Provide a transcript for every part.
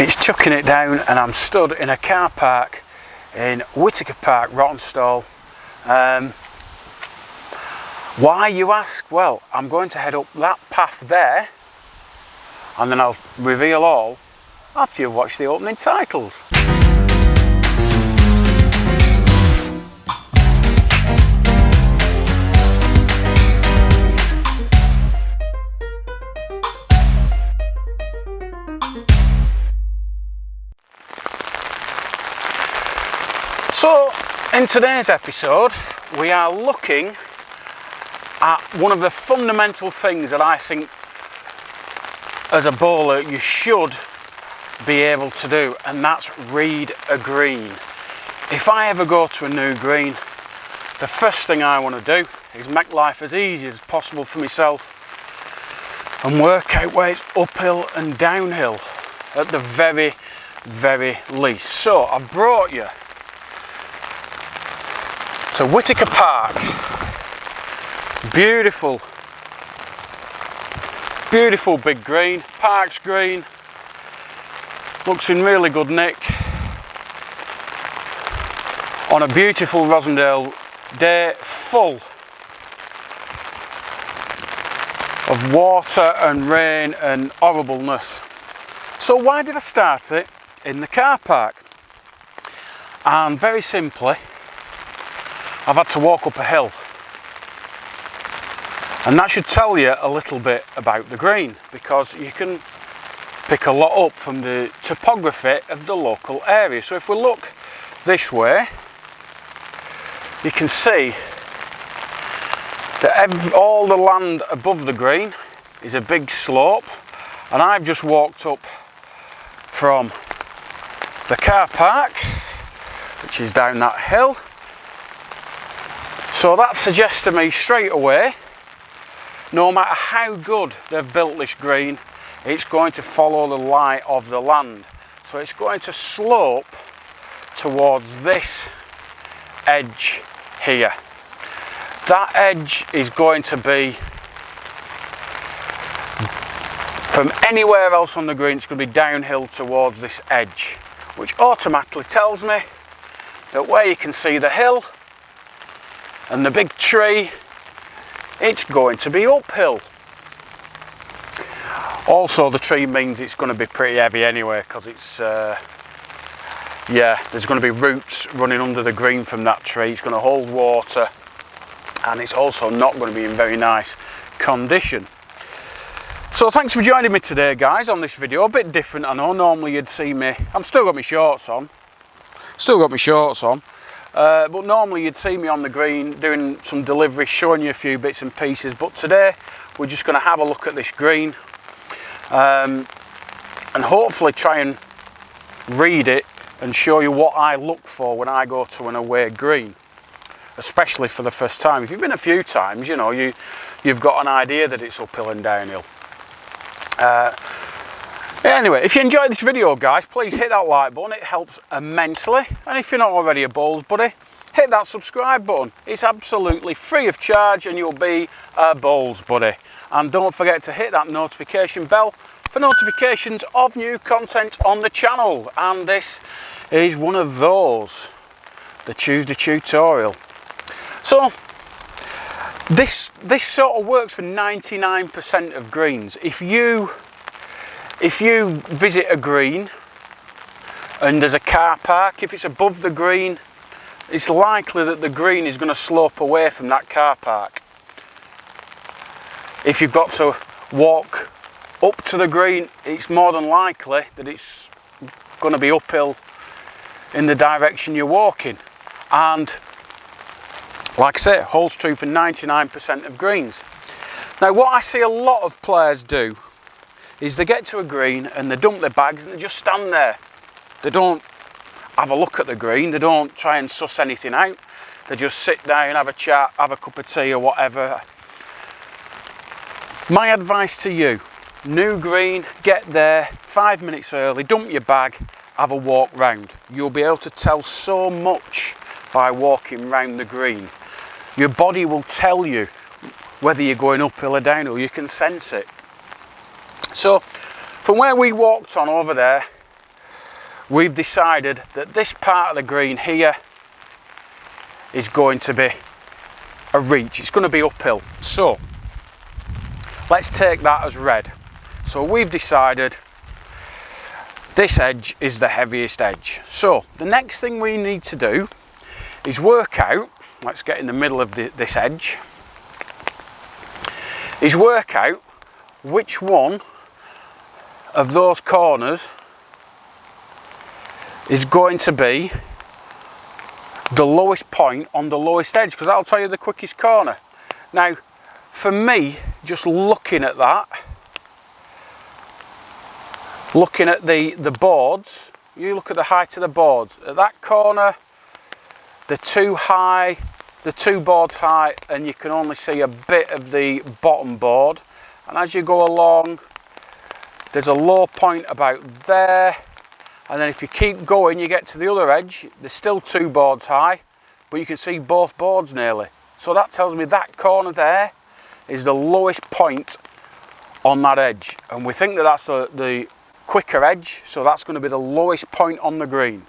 It's chucking it down and I'm stood in a car park in Whitaker Park, Rawtenstall. Why, you ask? Well, I'm going to head up that path there and then I'll reveal all after you've watched the opening titles. So, in today's episode, we are looking at one of the fundamental things that I think as a bowler you should be able to do, and that's read a green. If I ever go to a new green, the first thing I want to do is make life as easy as possible for myself and work out where it's uphill and downhill at the very, very least. So I've brought you to Whitaker Park. Beautiful, beautiful big green, Parks green, looks in really good nick on a beautiful Rossendale day, full of water and rain and horribleness. So why did I start it in the car park? And very simply, I've had to walk up a hill. And that should tell you a little bit about the green, because you can pick a lot up from the topography of the local area. So if we look this way, you can see that all the land above the green is a big slope, and I've just walked up from the car park, which is down that hill. So that suggests to me straight away, no matter how good they've built this green, it's going to follow the lie of the land. So it's going to slope towards this edge here. That edge is going to be, from anywhere else on the green, it's going to be downhill towards this edge, which automatically tells me that where you can see the hill and the big tree, it's going to be uphill. Also, the tree means it's going to be pretty heavy anyway, because it's there's going to be roots running under the green from that tree. It's going to hold water, and it's also not going to be in very nice condition. So thanks for joining me today, guys, on this video. A bit different, I know. Normally you'd see me, I've still got my shorts on, but normally you'd see me on the green doing some delivery, showing you a few bits and pieces. But today we're just going to have a look at this green and hopefully try and read it and show you what I look for when I go to an away green, especially for the first time. If you've been a few times, you know, you've got an idea that it's uphill and downhill. Anyway, if you enjoyed this video, guys, please hit that like button. It helps immensely. And if you're not already a bowls buddy, hit that subscribe button. It's absolutely free of charge and you'll be a bowls buddy. And don't forget to hit that notification bell for notifications of new content on the channel. And this is one of those, the Tuesday tutorial. So this sort of works for 99% of greens. If you visit a green and there's a car park, if it's above the green, it's likely that the green is going to slope away from that car park. If you've got to walk up to the green, it's more than likely that it's going to be uphill in the direction you're walking. And like I say, it holds true for 99% of greens. Now, what I see a lot of players do is they get to a green and they dump their bags and they just stand there. They don't have a look at the green, they don't try and suss anything out. They just sit down, have a chat, have a cup of tea or whatever. My advice to you, new green, get there 5 minutes early, dump your bag, have a walk round. You'll be able to tell so much by walking round the green. Your body will tell you whether you're going uphill or downhill, you can sense it. So from where we walked on over there, we've decided that this part of the green here is going to be a reach. It's going to be uphill. So let's take that as red. So we've decided this edge is the heaviest edge. So the next thing we need to do is work out, let's get in the middle of this edge, is work out which one of those corners is going to be the lowest point on the lowest edge, because that'll tell you the quickest corner. Now, for me, just looking at that, looking at the boards, you look at the height of the boards, at that corner, they're too high, they're two boards high, and you can only see a bit of the bottom board. And as you go along, there's a low point about there, and then if you keep going, you get to the other edge, there's still two boards high, but you can see both boards nearly. So that tells me that corner there is the lowest point on that edge, and we think that that's the quicker edge, so that's going to be the lowest point on the green.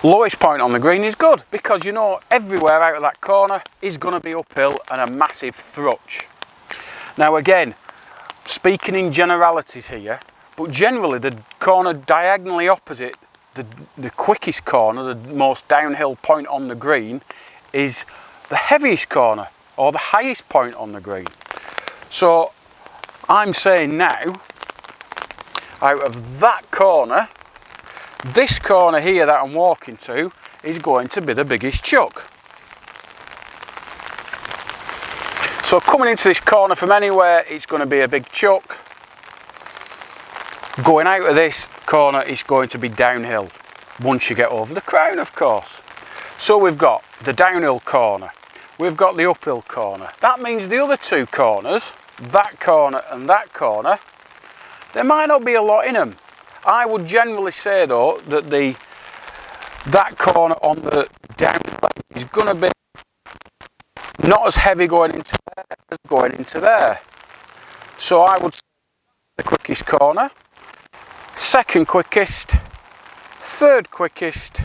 Lowest point on the green is good, because you know everywhere out of that corner is going to be uphill and a massive thrutch. Now again, speaking in generalities here, but generally the corner diagonally opposite, the quickest corner, the most downhill point on the green, is the heaviest corner, or the highest point on the green. So I'm saying now, out of that corner, this corner here that I'm walking to is going to be the biggest chuck. So coming into this corner from anywhere, it's going to be a big chuck. Going out of this corner, it's going to be downhill, once you get over the crown, of course. So we've got the downhill corner, we've got the uphill corner. That means the other two corners, that corner and that corner, there might not be a lot in them. I would generally say though that that corner on the downhill is going to be not as heavy going into there as going into there. So I would say the quickest corner, second quickest, third quickest,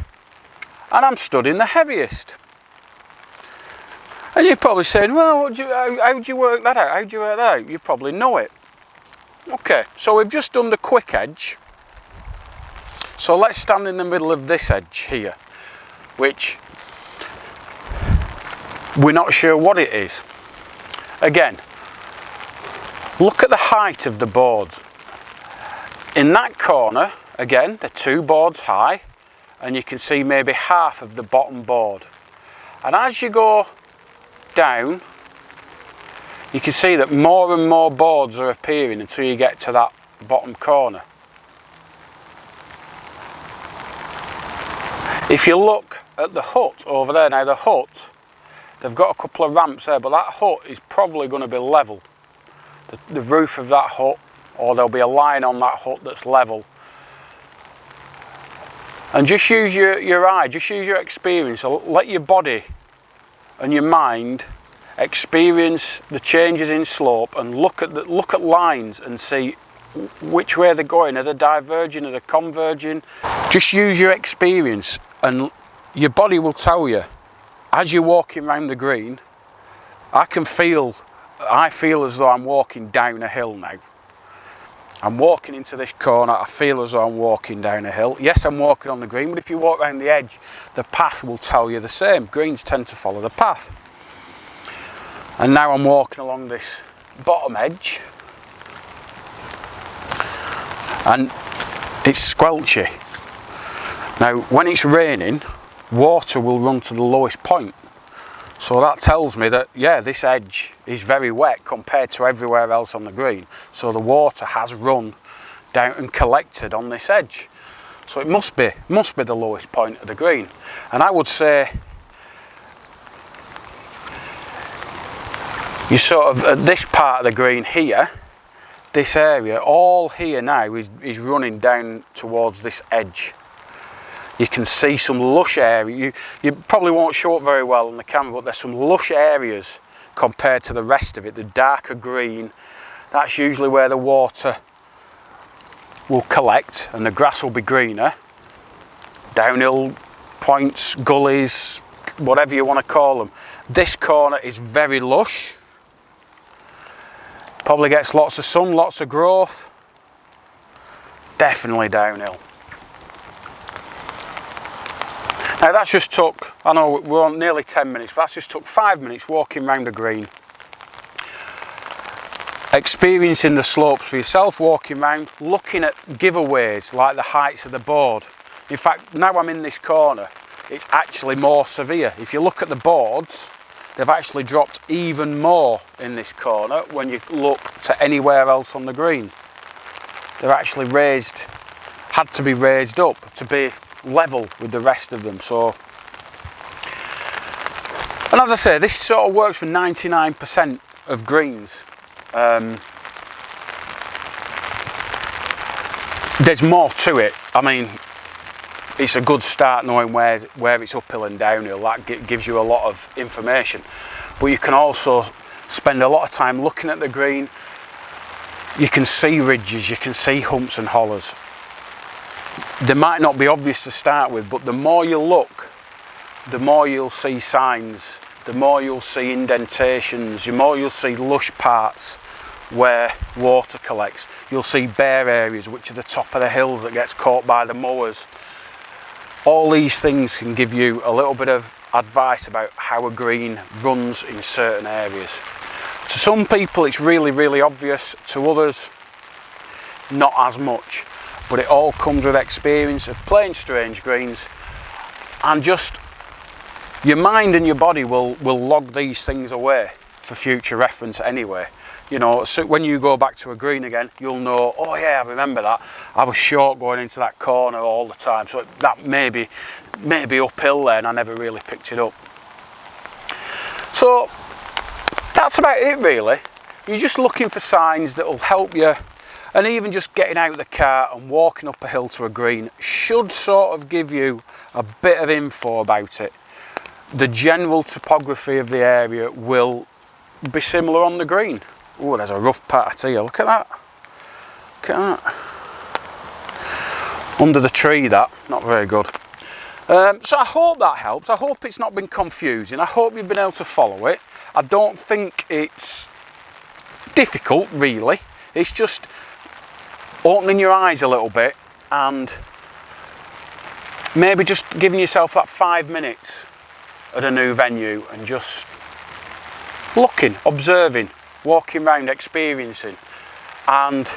and I'm studying the heaviest. And you're probably saying, well, how do you work that out? How do you work that out? You probably know it. Okay, so we've just done the quick edge. So let's stand in the middle of this edge here, which we're not sure what it is. Again, look at the height of the boards. In that corner, again, they're two boards high, and you can see maybe half of the bottom board. And as you go down, you can see that more and more boards are appearing until you get to that bottom corner. If you look at the hut over there, now the hut, they've got a couple of ramps there, but that hut is probably going to be level. The roof of that hut, or there'll be a line on that hut that's level. And just use your eye, just use your experience, let your body and your mind experience the changes in slope, and look at lines and see which way they're going. Are they diverging? Are they converging? Just use your experience, and your body will tell you as you're walking around the green. I feel as though I'm walking down a hill now. I'm walking into this corner, I feel as though I'm walking down a hill. Yes, I'm walking on the green, but if you walk around the edge, the path will tell you the same. Greens tend to follow the path. And now I'm walking along this bottom edge, and it's squelchy. Now, when it's raining, water will run to the lowest point. So that tells me that, yeah, this edge is very wet compared to everywhere else on the green. So the water has run down and collected on this edge. So it must be the lowest point of the green. And I would say you sort of, at this part of the green here, this area, all here now is running down towards this edge. You can see some lush area. You probably won't show it very well on the camera, but there's some lush areas compared to the rest of it. The darker green, that's usually where the water will collect and the grass will be greener. Downhill points, gullies, whatever you want to call them. This corner is very lush. Probably gets lots of sun, lots of growth. Definitely downhill. Now that's just took, I know we're on nearly 10 minutes, but that's just took 5 minutes walking round the green. Experiencing the slopes for yourself, walking around, looking at giveaways like the heights of the board. In fact, now I'm in this corner, it's actually more severe. If you look at the boards, they've actually dropped even more in this corner when you look to anywhere else on the green. They're actually raised, had to be raised up to be level with the rest of them. So, and as I say, this sort of works for 99% of greens. There's more to it. I mean, it's a good start knowing where it's uphill and downhill. That gives you a lot of information. But you can also spend a lot of time looking at the green. You can see ridges, you can see humps and hollers. They might not be obvious to start with, but the more you look, the more you'll see signs, the more you'll see indentations, the more you'll see lush parts where water collects. You'll see bare areas, which are the top of the hills that gets caught by the mowers. All these things can give you a little bit of advice about how a green runs in certain areas. To some people it's really, really obvious, to others not as much. But it all comes with experience of playing strange greens, and just your mind and your body will log these things away for future reference anyway. You know, so when you go back to a green again, you'll know, oh yeah, I remember that. I was short going into that corner all the time, so that maybe uphill there and I never really picked it up. So that's about it really. You're just looking for signs that will help you. And even just getting out of the car and walking up a hill to a green should sort of give you a bit of info about it. The general topography of the area will be similar on the green. Oh, there's a rough part here, look at that. Look at that. Under the tree that, not very good. So I hope that helps. I hope it's not been confusing. I hope you've been able to follow it. I don't think it's difficult really. It's just opening your eyes a little bit and maybe just giving yourself that 5 minutes at a new venue and just looking, observing, walking around, experiencing, and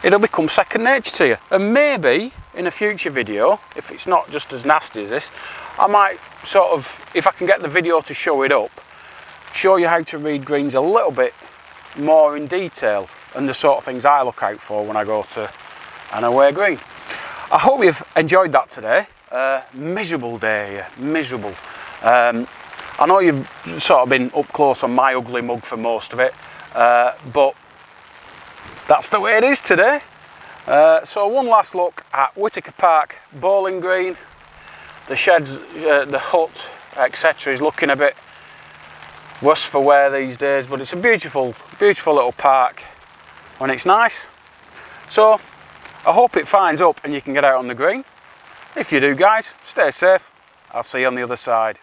it'll become second nature to you. And maybe in a future video, if it's not just as nasty as this, I might sort of, if I can get the video to show it up, show you how to read greens a little bit more in detail and the sort of things I look out for when I go to an away green. I hope you've enjoyed that today. Miserable day here, miserable. I know you've sort of been up close on my ugly mug for most of it, but that's the way it is today. So one last look at Whitaker Park Bowling Green. The sheds, the hut, etc. is looking a bit worse for wear these days, but it's a beautiful, beautiful little park when it's nice. So I hope it finds up and you can get out on the green. If you do guys, stay safe. I'll see you on the other side.